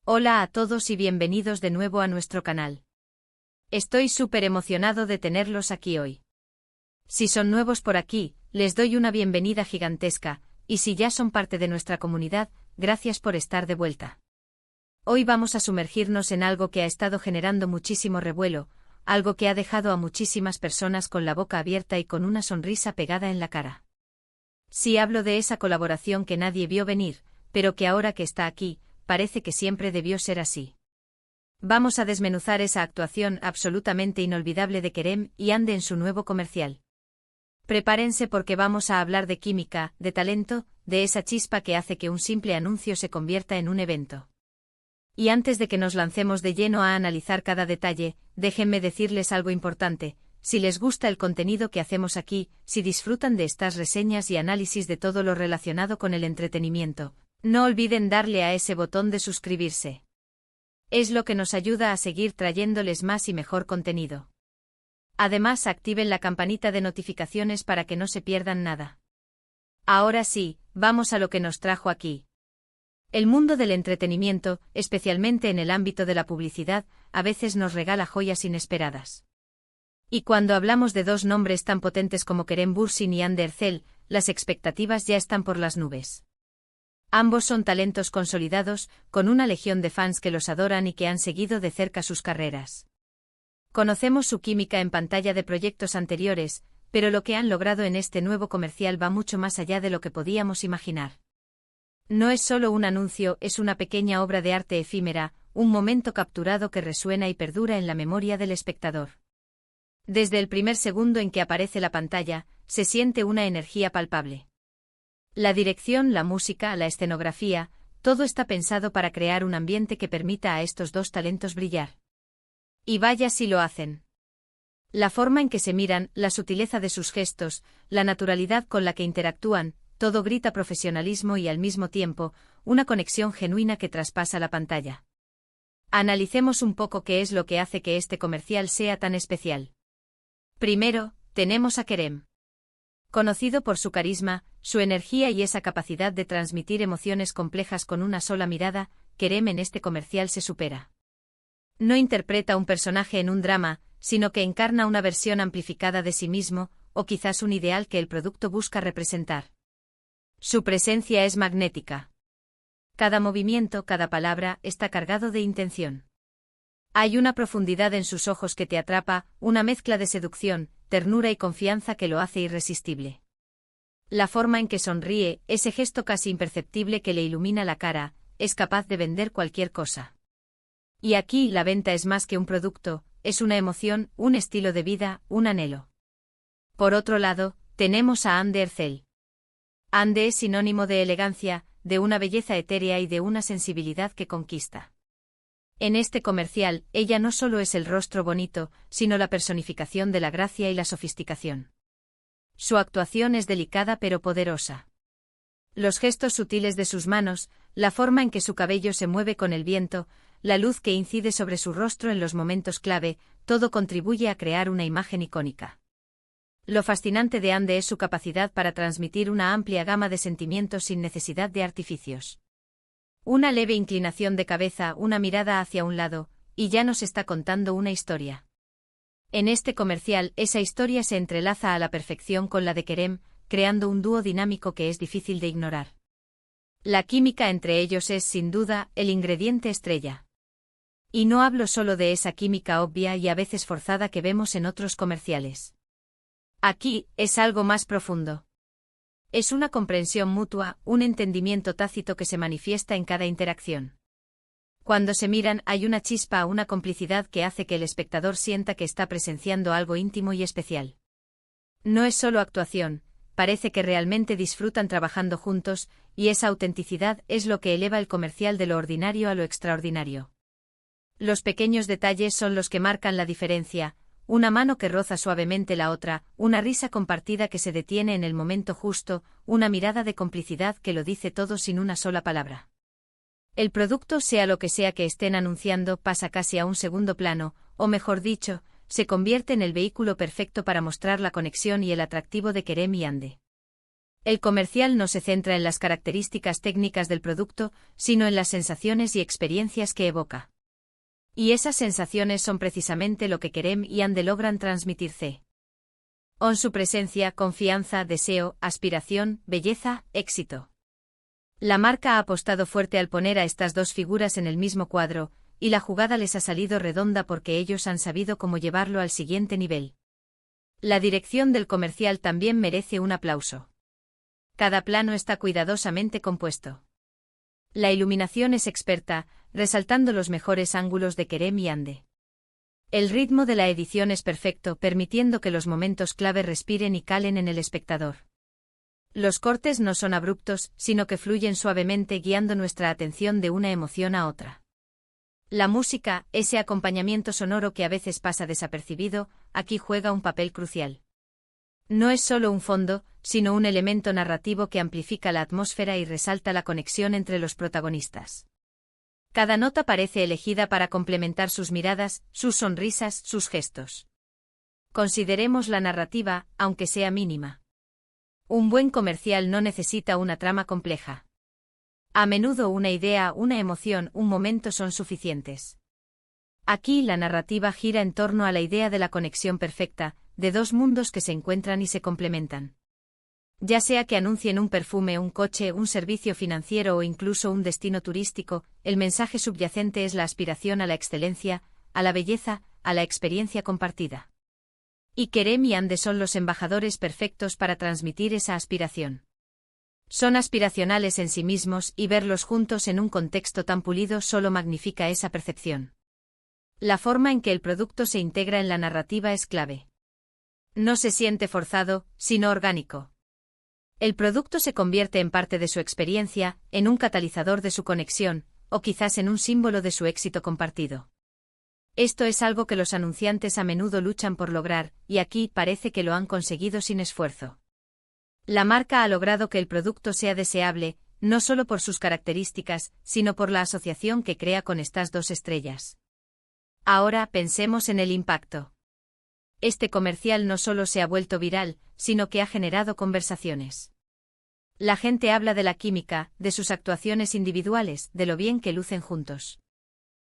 Hola a todos y bienvenidos de nuevo a nuestro canal. Estoy súper emocionado de tenerlos aquí hoy. Si son nuevos por aquí, les doy una bienvenida gigantesca, y si ya son parte de nuestra comunidad, gracias por estar de vuelta. Hoy vamos a sumergirnos en algo que ha estado generando muchísimo revuelo, algo que ha dejado a muchísimas personas con la boca abierta y con una sonrisa pegada en la cara. Sí, hablo de esa colaboración que nadie vio venir, pero que ahora que está aquí, parece que siempre debió ser así. Vamos a desmenuzar esa actuación absolutamente inolvidable de Kerem y Ande en su nuevo comercial. Prepárense porque vamos a hablar de química, de talento, de esa chispa que hace que un simple anuncio se convierta en un evento. Y antes de que nos lancemos de lleno a analizar cada detalle, déjenme decirles algo importante. Si les gusta el contenido que hacemos aquí, si disfrutan de estas reseñas y análisis de todo lo relacionado con el entretenimiento, no olviden darle a ese botón de suscribirse. Es lo que nos ayuda a seguir trayéndoles más y mejor contenido. Además, activen la campanita de notificaciones para que no se pierdan nada. Ahora sí, vamos a lo que nos trajo aquí. El mundo del entretenimiento, especialmente en el ámbito de la publicidad, a veces nos regala joyas inesperadas. Y cuando hablamos de dos nombres tan potentes como Kerem Bürsin y Hande Erçel, las expectativas ya están por las nubes. Ambos son talentos consolidados, con una legión de fans que los adoran y que han seguido de cerca sus carreras. Conocemos su química en pantalla de proyectos anteriores, pero lo que han logrado en este nuevo comercial va mucho más allá de lo que podíamos imaginar. No es solo un anuncio, es una pequeña obra de arte efímera, un momento capturado que resuena y perdura en la memoria del espectador. Desde el primer segundo en que aparece la pantalla, se siente una energía palpable. La dirección, la música, la escenografía, todo está pensado para crear un ambiente que permita a estos dos talentos brillar. Y vaya si lo hacen. La forma en que se miran, la sutileza de sus gestos, la naturalidad con la que interactúan, todo grita profesionalismo y al mismo tiempo, una conexión genuina que traspasa la pantalla. Analicemos un poco qué es lo que hace que este comercial sea tan especial. Primero, tenemos a Kerem. Conocido por su carisma, su energía y esa capacidad de transmitir emociones complejas con una sola mirada, Kerem en este comercial se supera. No interpreta un personaje en un drama, sino que encarna una versión amplificada de sí mismo, o quizás un ideal que el producto busca representar. Su presencia es magnética. Cada movimiento, cada palabra, está cargado de intención. Hay una profundidad en sus ojos que te atrapa, una mezcla de seducción, ternura y confianza que lo hace irresistible. La forma en que sonríe, ese gesto casi imperceptible que le ilumina la cara, es capaz de vender cualquier cosa. Y aquí la venta es más que un producto, es una emoción, un estilo de vida, un anhelo. Por otro lado, tenemos a Hande Erçel. Hande es sinónimo de elegancia, de una belleza etérea y de una sensibilidad que conquista. En este comercial, ella no solo es el rostro bonito, sino la personificación de la gracia y la sofisticación. Su actuación es delicada pero poderosa. Los gestos sutiles de sus manos, la forma en que su cabello se mueve con el viento, la luz que incide sobre su rostro en los momentos clave, todo contribuye a crear una imagen icónica. Lo fascinante de Hande es su capacidad para transmitir una amplia gama de sentimientos sin necesidad de artificios. Una leve inclinación de cabeza, una mirada hacia un lado, y ya nos está contando una historia. En este comercial, esa historia se entrelaza a la perfección con la de Kerem, creando un dúo dinámico que es difícil de ignorar. La química entre ellos es, sin duda, el ingrediente estrella. Y no hablo solo de esa química obvia y a veces forzada que vemos en otros comerciales. Aquí, es algo más profundo. Es una comprensión mutua, un entendimiento tácito que se manifiesta en cada interacción. Cuando se miran hay una chispa, una complicidad que hace que el espectador sienta que está presenciando algo íntimo y especial. No es solo actuación, parece que realmente disfrutan trabajando juntos, y esa autenticidad es lo que eleva el comercial de lo ordinario a lo extraordinario. Los pequeños detalles son los que marcan la diferencia. Una mano que roza suavemente la otra, una risa compartida que se detiene en el momento justo, una mirada de complicidad que lo dice todo sin una sola palabra. El producto, sea lo que sea que estén anunciando, pasa casi a un segundo plano, o mejor dicho, se convierte en el vehículo perfecto para mostrar la conexión y el atractivo de Kerem y Hande. El comercial no se centra en las características técnicas del producto, sino en las sensaciones y experiencias que evoca. Y esas sensaciones son precisamente lo que Kerem y Ande logran transmitir. Con su presencia, confianza, deseo, aspiración, belleza, éxito. La marca ha apostado fuerte al poner a estas dos figuras en el mismo cuadro, y la jugada les ha salido redonda porque ellos han sabido cómo llevarlo al siguiente nivel. La dirección del comercial también merece un aplauso. Cada plano está cuidadosamente compuesto. La iluminación es experta, resaltando los mejores ángulos de Kerem y Ande. El ritmo de la edición es perfecto, permitiendo que los momentos clave respiren y calen en el espectador. Los cortes no son abruptos, sino que fluyen suavemente guiando nuestra atención de una emoción a otra. La música, ese acompañamiento sonoro que a veces pasa desapercibido, aquí juega un papel crucial. No es solo un fondo, sino un elemento narrativo que amplifica la atmósfera y resalta la conexión entre los protagonistas. Cada nota parece elegida para complementar sus miradas, sus sonrisas, sus gestos. Consideremos la narrativa, aunque sea mínima. Un buen comercial no necesita una trama compleja. A menudo una idea, una emoción, un momento son suficientes. Aquí la narrativa gira en torno a la idea de la conexión perfecta, de dos mundos que se encuentran y se complementan. Ya sea que anuncien un perfume, un coche, un servicio financiero o incluso un destino turístico, el mensaje subyacente es la aspiración a la excelencia, a la belleza, a la experiencia compartida. Y Kerem y Ande son los embajadores perfectos para transmitir esa aspiración. Son aspiracionales en sí mismos y verlos juntos en un contexto tan pulido solo magnifica esa percepción. La forma en que el producto se integra en la narrativa es clave. No se siente forzado, sino orgánico. El producto se convierte en parte de su experiencia, en un catalizador de su conexión, o quizás en un símbolo de su éxito compartido. Esto es algo que los anunciantes a menudo luchan por lograr, y aquí parece que lo han conseguido sin esfuerzo. La marca ha logrado que el producto sea deseable, no solo por sus características, sino por la asociación que crea con estas dos estrellas. Ahora pensemos en el impacto. Este comercial no solo se ha vuelto viral, sino que ha generado conversaciones. La gente habla de la química, de sus actuaciones individuales, de lo bien que lucen juntos.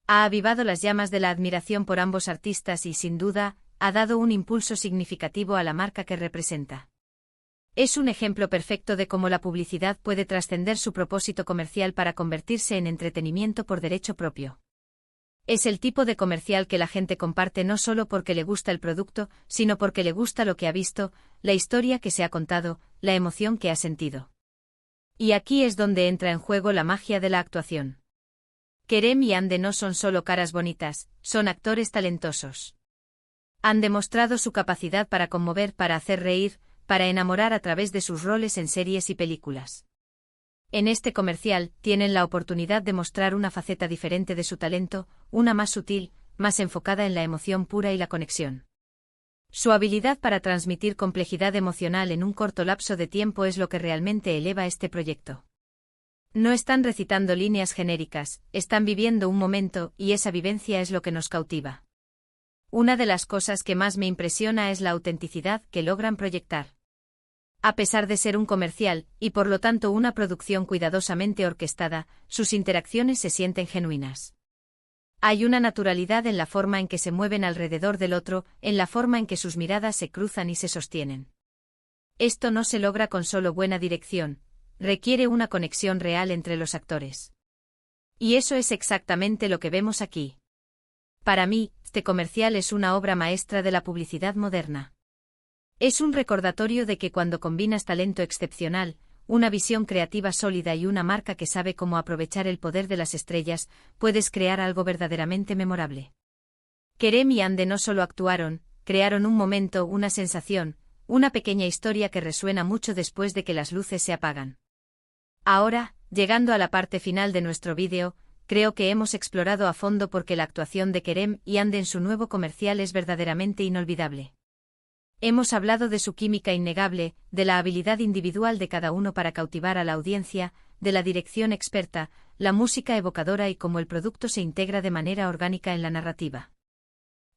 Ha avivado las llamas de la admiración por ambos artistas y, sin duda, ha dado un impulso significativo a la marca que representa. Es un ejemplo perfecto de cómo la publicidad puede trascender su propósito comercial para convertirse en entretenimiento por derecho propio. Es el tipo de comercial que la gente comparte no solo porque le gusta el producto, sino porque le gusta lo que ha visto, la historia que se ha contado, la emoción que ha sentido. Y aquí es donde entra en juego la magia de la actuación. Kerem y Ande no son solo caras bonitas, son actores talentosos. Han demostrado su capacidad para conmover, para hacer reír, para enamorar a través de sus roles en series y películas. En este comercial, tienen la oportunidad de mostrar una faceta diferente de su talento, una más sutil, más enfocada en la emoción pura y la conexión. Su habilidad para transmitir complejidad emocional en un corto lapso de tiempo es lo que realmente eleva este proyecto. No están recitando líneas genéricas, están viviendo un momento, y esa vivencia es lo que nos cautiva. Una de las cosas que más me impresiona es la autenticidad que logran proyectar. A pesar de ser un comercial, y por lo tanto una producción cuidadosamente orquestada, sus interacciones se sienten genuinas. Hay una naturalidad en la forma en que se mueven alrededor del otro, en la forma en que sus miradas se cruzan y se sostienen. Esto no se logra con solo buena dirección, requiere una conexión real entre los actores. Y eso es exactamente lo que vemos aquí. Para mí, este comercial es una obra maestra de la publicidad moderna. Es un recordatorio de que cuando combinas talento excepcional, una visión creativa sólida y una marca que sabe cómo aprovechar el poder de las estrellas, puedes crear algo verdaderamente memorable. Kerem y Ande no solo actuaron, crearon un momento, una sensación, una pequeña historia que resuena mucho después de que las luces se apagan. Ahora, llegando a la parte final de nuestro vídeo, creo que hemos explorado a fondo por qué la actuación de Kerem y Ande en su nuevo comercial es verdaderamente inolvidable. Hemos hablado de su química innegable, de la habilidad individual de cada uno para cautivar a la audiencia, de la dirección experta, la música evocadora y cómo el producto se integra de manera orgánica en la narrativa.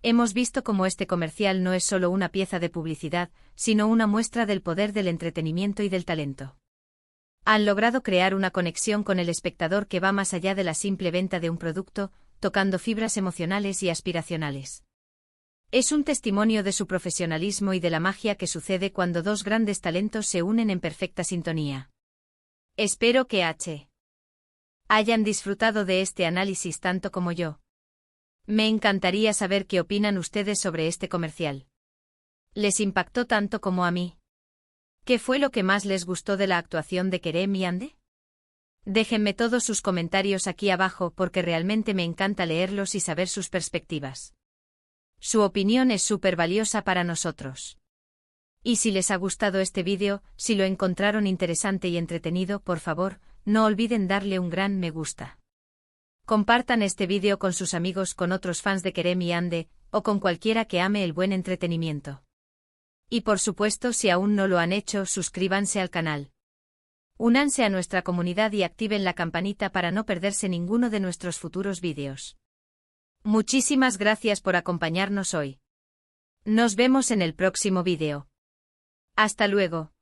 Hemos visto cómo este comercial no es solo una pieza de publicidad, sino una muestra del poder del entretenimiento y del talento. Han logrado crear una conexión con el espectador que va más allá de la simple venta de un producto, tocando fibras emocionales y aspiracionales. Es un testimonio de su profesionalismo y de la magia que sucede cuando dos grandes talentos se unen en perfecta sintonía. Espero que hayan disfrutado de este análisis tanto como yo. Me encantaría saber qué opinan ustedes sobre este comercial. ¿Les impactó tanto como a mí? ¿Qué fue lo que más les gustó de la actuación de Kerem y Ande? Déjenme todos sus comentarios aquí abajo porque realmente me encanta leerlos y saber sus perspectivas. Su opinión es súper valiosa para nosotros. Y si les ha gustado este vídeo, si lo encontraron interesante y entretenido, por favor, no olviden darle un gran me gusta. Compartan este vídeo con sus amigos, con otros fans de Kerem y Ande, o con cualquiera que ame el buen entretenimiento. Y por supuesto, si aún no lo han hecho, suscríbanse al canal. Únanse a nuestra comunidad y activen la campanita para no perderse ninguno de nuestros futuros vídeos. Muchísimas gracias por acompañarnos hoy. Nos vemos en el próximo vídeo. Hasta luego.